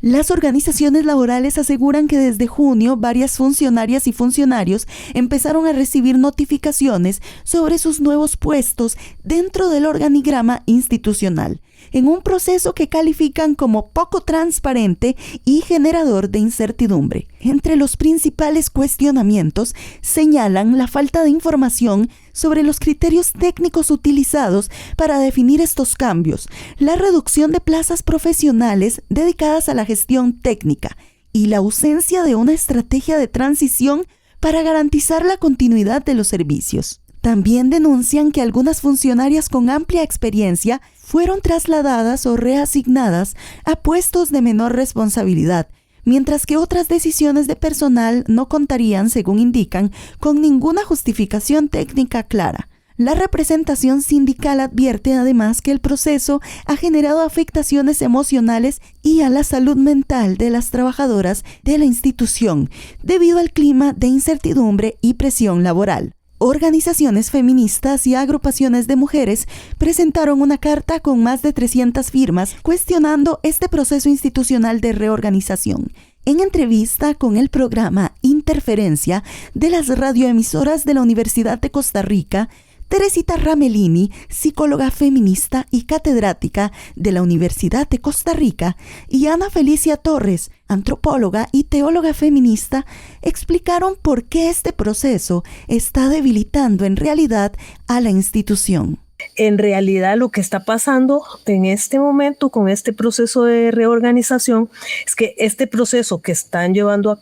Las organizaciones laborales aseguran que desde junio varias funcionarias y funcionarios empezaron a recibir notificaciones sobre sus nuevos puestos dentro del organigrama institucional. en un proceso que califican como poco transparente y generador de incertidumbre. Entre los principales cuestionamientos señalan la falta de información sobre los criterios técnicos utilizados para definir estos cambios, la reducción de plazas profesionales dedicadas a la gestión técnica y la ausencia de una estrategia de transición para garantizar la continuidad de los servicios. También denuncian que algunas funcionarias con amplia experiencia fueron trasladadas o reasignadas a puestos de menor responsabilidad, mientras que otras decisiones de personal no contarían, según indican, con ninguna justificación técnica clara. La representación sindical advierte además que el proceso ha generado afectaciones emocionales y a la salud mental de las trabajadoras de la institución debido al clima de incertidumbre y presión laboral. Organizaciones feministas y agrupaciones de mujeres presentaron una carta con más de 300 firmas cuestionando este proceso institucional de reorganización. En entrevista con el programa Interferencia de las radioemisoras de la Universidad de Costa Rica, Teresita Ramelini, psicóloga feminista y catedrática de la Universidad de Costa Rica, y Ana Felicia Torres, antropóloga y teóloga feminista, explicaron por qué este proceso está debilitando en realidad a la institución. En realidad lo que está pasando en este momento con este proceso de reorganización es que este proceso que se está llevando a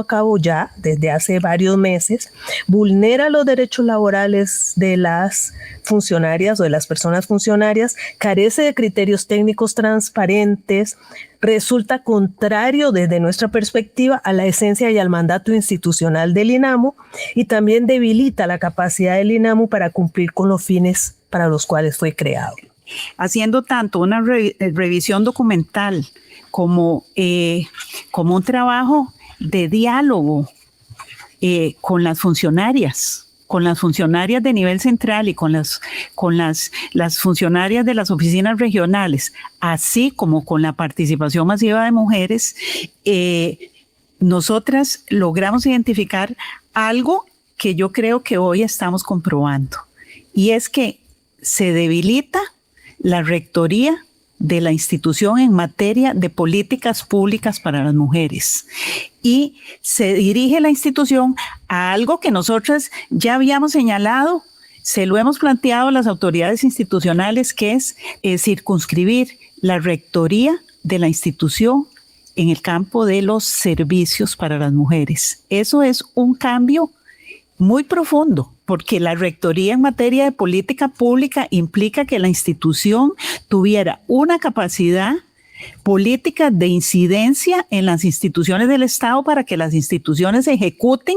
cabo ya desde hace varios meses, vulnera los derechos laborales de las funcionarias o de las personas funcionarias, carece de criterios técnicos transparentes, resulta contrario desde nuestra perspectiva a la esencia y al mandato institucional del INAMU y también debilita la capacidad del INAMU para cumplir con los fines para los cuales fue creado. Haciendo tanto una revisión documental como un trabajo de diálogo con las funcionarias de nivel central y con las funcionarias de las oficinas regionales, así como con la participación masiva de mujeres, nosotras logramos identificar algo que yo creo que hoy estamos comprobando, y es que se debilita la rectoría de la institución en materia de políticas públicas para las mujeres. Y se dirige la institución a algo que nosotros ya habíamos señalado, se lo hemos planteado a las autoridades institucionales, que es circunscribir la rectoría de la institución en el campo de los servicios para las mujeres. Eso es un cambio muy profundo, porque la rectoría en materia de política pública implica que la institución tuviera una capacidad política de incidencia en las instituciones del Estado para que las instituciones ejecuten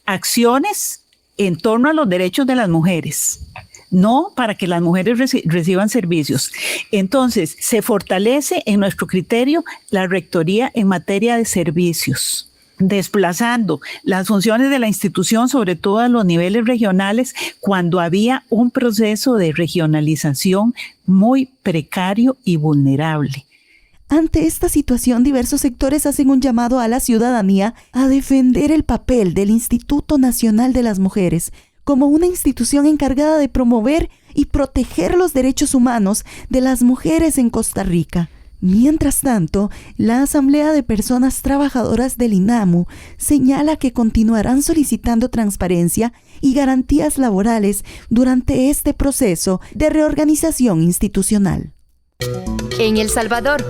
acciones en torno a los derechos de las mujeres, no para que las mujeres reciban servicios. Entonces, se fortalece en nuestro criterio la rectoría en materia de servicios, desplazando las funciones de la institución, sobre todo a los niveles regionales, cuando había un proceso de regionalización muy precario y vulnerable. Ante esta situación, diversos sectores hacen un llamado a la ciudadanía a defender el papel del Instituto Nacional de las Mujeres como una institución encargada de promover y proteger los derechos humanos de las mujeres en Costa Rica. Mientras tanto, la Asamblea de Personas Trabajadoras del INAMU señala que continuarán solicitando transparencia y garantías laborales durante este proceso de reorganización institucional. En El Salvador,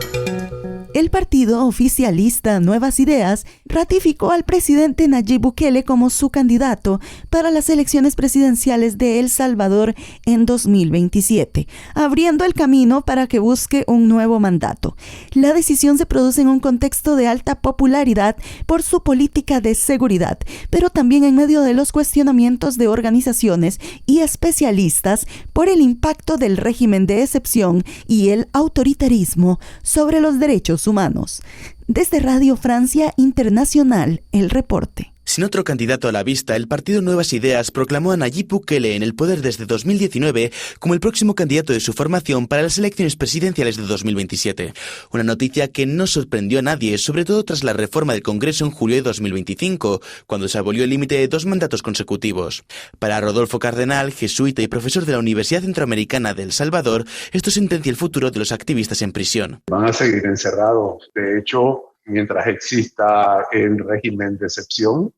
el partido oficialista Nuevas Ideas ratificó al presidente Nayib Bukele como su candidato para las elecciones presidenciales de El Salvador en 2027, abriendo el camino para que busque un nuevo mandato. La decisión se produce en un contexto de alta popularidad por su política de seguridad, pero también en medio de los cuestionamientos de organizaciones y especialistas por el impacto del régimen de excepción y el autoritarismo sobre los derechos humanos. Desde Radio Francia Internacional, el reporte. Sin otro candidato a la vista, el partido Nuevas Ideas proclamó a Nayib Bukele en el poder desde 2019 como el próximo candidato de su formación para las elecciones presidenciales de 2027. Una noticia que no sorprendió a nadie, sobre todo tras la reforma del Congreso en julio de 2025, cuando se abolió el límite de 2 mandatos consecutivos. Para Rodolfo Cardenal, jesuita y profesor de la Universidad Centroamericana de El Salvador, esto sentencia el futuro de los activistas en prisión. Van a seguir encerrados. De hecho, mientras exista el régimen de excepción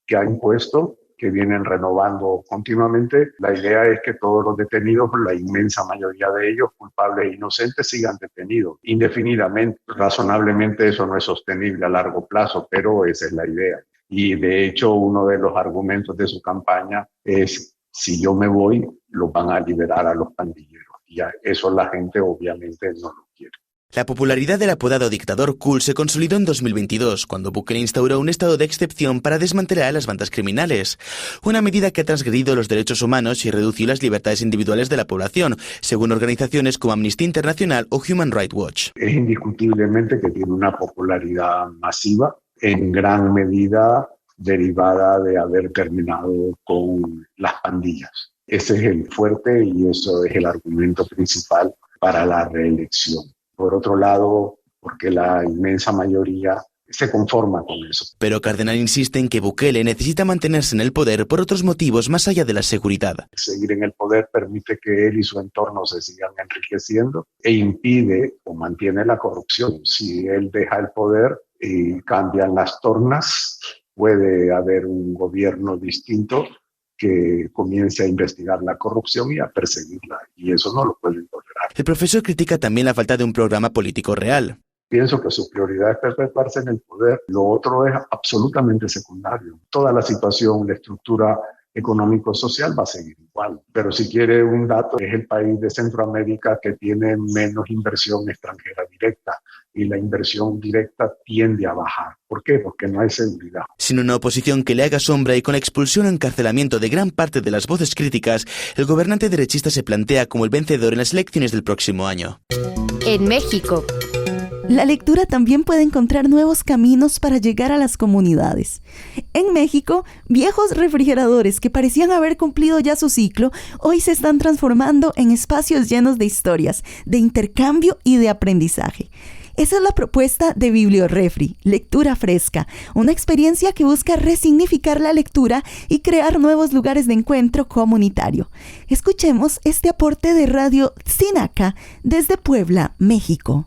que ha impuesto, que vienen renovando continuamente, la idea es que todos los detenidos, la inmensa mayoría de ellos, culpables e inocentes, sigan detenidos indefinidamente. Razonablemente eso no es sostenible a largo plazo, pero esa es la idea. Y de hecho, uno de los argumentos de su campaña es, si yo me voy, los van a liberar a los pandilleros. Y eso la gente obviamente no lo quiere. La popularidad del apodado dictador cool se consolidó en 2022, cuando Bukele instauró un estado de excepción para desmantelar a las bandas criminales. Una medida que ha transgredido los derechos humanos y reducido las libertades individuales de la población, según organizaciones como Amnistía Internacional o Human Rights Watch. Es indiscutiblemente que tiene una popularidad masiva, en gran medida derivada de haber terminado con las pandillas. Ese es el fuerte y eso es el argumento principal para la reelección. Por otro lado, porque la inmensa mayoría se conforma con eso. Pero Cardenal insiste en que Bukele necesita mantenerse en el poder por otros motivos más allá de la seguridad. Seguir en el poder permite que él y su entorno se sigan enriqueciendo e impide o mantiene la corrupción. Si él deja el poder y cambian las tornas, puede haber un gobierno distinto que comience a investigar la corrupción y a perseguirla, y eso no lo pueden tolerar. El profesor critica también la falta de un programa político real. Pienso que su prioridad es perpetuarse en el poder, lo otro es absolutamente secundario. Toda la situación, la estructura económico-social va a seguir igual, pero si quiere un dato, es el país de Centroamérica que tiene menos inversión extranjera directa, y la inversión directa tiende a bajar. ¿Por qué? Porque no hay seguridad. Sin una oposición que le haga sombra y con la expulsión o encarcelamiento de gran parte de las voces críticas, el gobernante derechista se plantea como el vencedor en las elecciones del próximo año. En México, la lectura también puede encontrar nuevos caminos para llegar a las comunidades. En México, viejos refrigeradores que parecían haber cumplido ya su ciclo, hoy se están transformando en espacios llenos de historias, de intercambio y de aprendizaje. Esa es la propuesta de Bibliorefri, lectura fresca, una experiencia que busca resignificar la lectura y crear nuevos lugares de encuentro comunitario. Escuchemos este aporte de Radio Sinaca desde Puebla, México.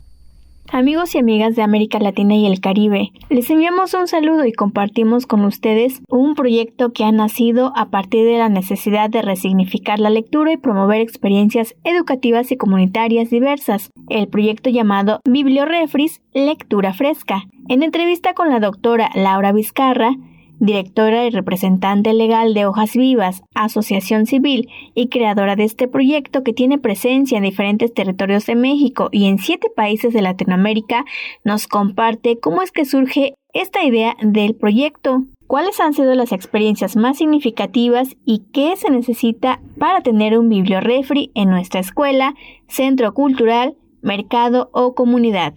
Amigos y amigas de América Latina y el Caribe, les enviamos un saludo y compartimos con ustedes un proyecto que ha nacido a partir de la necesidad de resignificar la lectura y promover experiencias educativas y comunitarias diversas. El proyecto llamado Bibliorefris, Lectura Fresca. En entrevista con la doctora Laura Vizcarra, directora y representante legal de Hojas Vivas, asociación civil y creadora de este proyecto que tiene presencia en diferentes territorios de México y en 7 países de Latinoamérica, nos comparte cómo es que surge esta idea del proyecto, cuáles han sido las experiencias más significativas y qué se necesita para tener un bibliorefri en nuestra escuela, centro cultural, mercado o comunidad.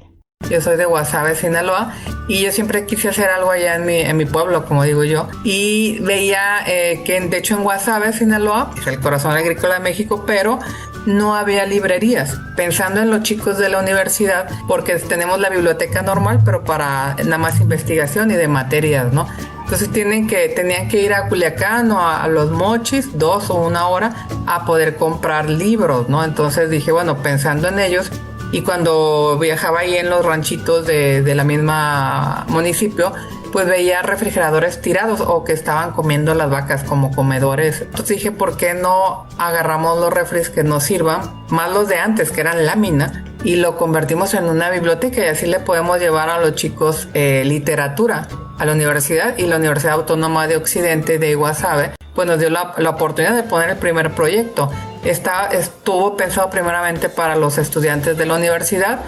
Yo soy de Guasave, Sinaloa, y yo siempre quise hacer algo allá en mi pueblo, como digo yo, y veía que de hecho en Guasave, Sinaloa, es el corazón agrícola de México, pero no había librerías. Pensando en los chicos de la universidad, porque tenemos la biblioteca normal, pero para nada más investigación y de materias, ¿no? Entonces tenían que ir a Culiacán o a Los Mochis 2 o 1 hora a poder comprar libros, ¿no? Entonces dije, bueno, pensando en ellos, y cuando viajaba ahí en los ranchitos de la misma municipio, pues veía refrigeradores tirados o que estaban comiendo las vacas como comedores. Entonces dije, ¿por qué no agarramos los refris que nos sirvan, más los de antes que eran lámina, y lo convertimos en una biblioteca y así le podemos llevar a los chicos literatura a la universidad? Y la Universidad Autónoma de Occidente de Guasave pues nos dio la oportunidad de poner el primer proyecto. Estuvo pensado primeramente para los estudiantes de la universidad,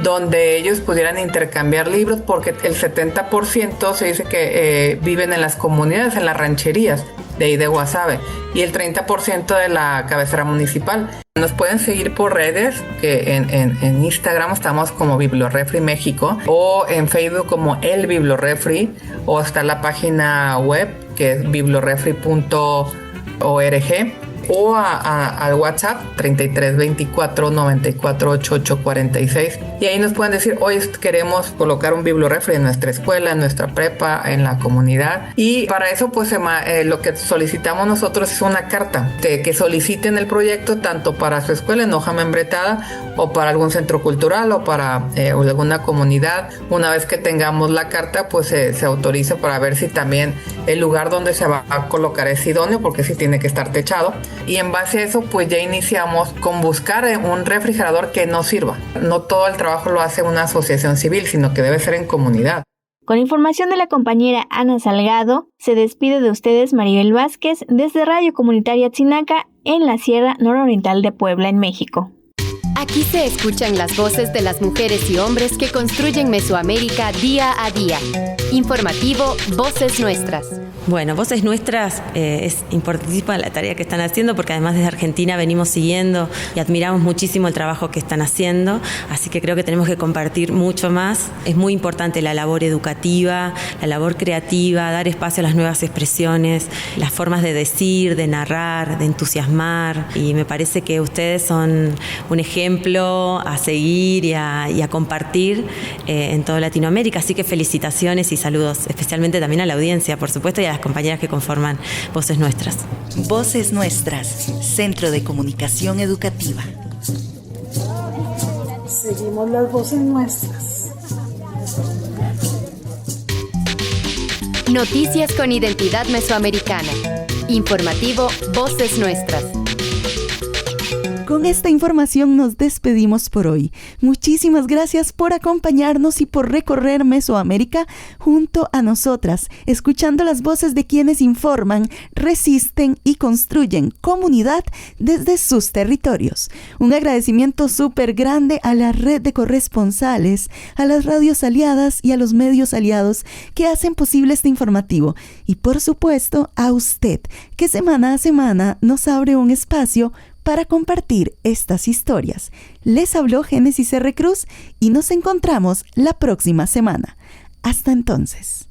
donde ellos pudieran intercambiar libros, porque el 70% se dice que viven en las comunidades, en las rancherías de ahí de Guasave. y el 30% de la cabecera municipal. Nos pueden seguir por redes, que en Instagram estamos como Bibliorefri México, o en Facebook como El Bibliorefri, o está la página web que es bibliorefri.org, o al WhatsApp 33 24 94 88 46, y ahí nos pueden decir: hoy queremos colocar un bibliorefri en nuestra escuela, en nuestra prepa, en la comunidad. Y para eso pues lo que solicitamos nosotros es una carta que soliciten el proyecto tanto para su escuela en hoja membretada, o para algún centro cultural, o para alguna comunidad. Una vez que tengamos la carta, pues se autoriza para ver si también el lugar donde se va a colocar es idóneo, porque sí tiene que estar techado. Y en base a eso, pues ya iniciamos con buscar un refrigerador que nos sirva. No todo el trabajo lo hace una asociación civil, sino que debe ser en comunidad. Con información de la compañera Ana Salgado, se despide de ustedes Maribel Vázquez desde Radio Comunitaria Tzinaca en la Sierra Nororiental de Puebla, en México. Aquí se escuchan las voces de las mujeres y hombres que construyen Mesoamérica día a día. Informativo Voces Nuestras. Bueno, Voces Nuestras es importantísima la tarea que están haciendo, porque además desde Argentina venimos siguiendo y admiramos muchísimo el trabajo que están haciendo, así que creo que tenemos que compartir mucho más. Es muy importante la labor educativa, la labor creativa, dar espacio a las nuevas expresiones, las formas de decir, de narrar, de entusiasmar, y me parece que ustedes son un ejemplo a seguir y a compartir en toda Latinoamérica, así que felicitaciones y saludos, especialmente también a la audiencia, por supuesto, y a las compañeras que conforman Voces Nuestras. Voces Nuestras, Centro de Comunicación Educativa. Seguimos las voces nuestras. Noticias con identidad mesoamericana. Informativo Voces Nuestras. Con esta información nos despedimos por hoy. Muchísimas gracias por acompañarnos y por recorrer Mesoamérica junto a nosotras, escuchando las voces de quienes informan, resisten y construyen comunidad desde sus territorios. Un agradecimiento súper grande a la red de corresponsales, a las radios aliadas y a los medios aliados que hacen posible este informativo. Y por supuesto a usted, que semana a semana nos abre un espacio para compartir estas historias. Les habló Génesis R. Cruz y nos encontramos la próxima semana. Hasta entonces.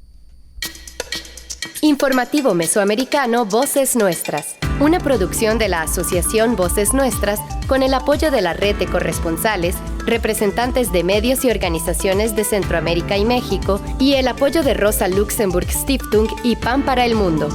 Informativo Mesoamericano Voces Nuestras, una producción de la Asociación Voces Nuestras con el apoyo de la red de corresponsales, representantes de medios y organizaciones de Centroamérica y México y el apoyo de Rosa Luxemburg Stiftung y Pan para el Mundo.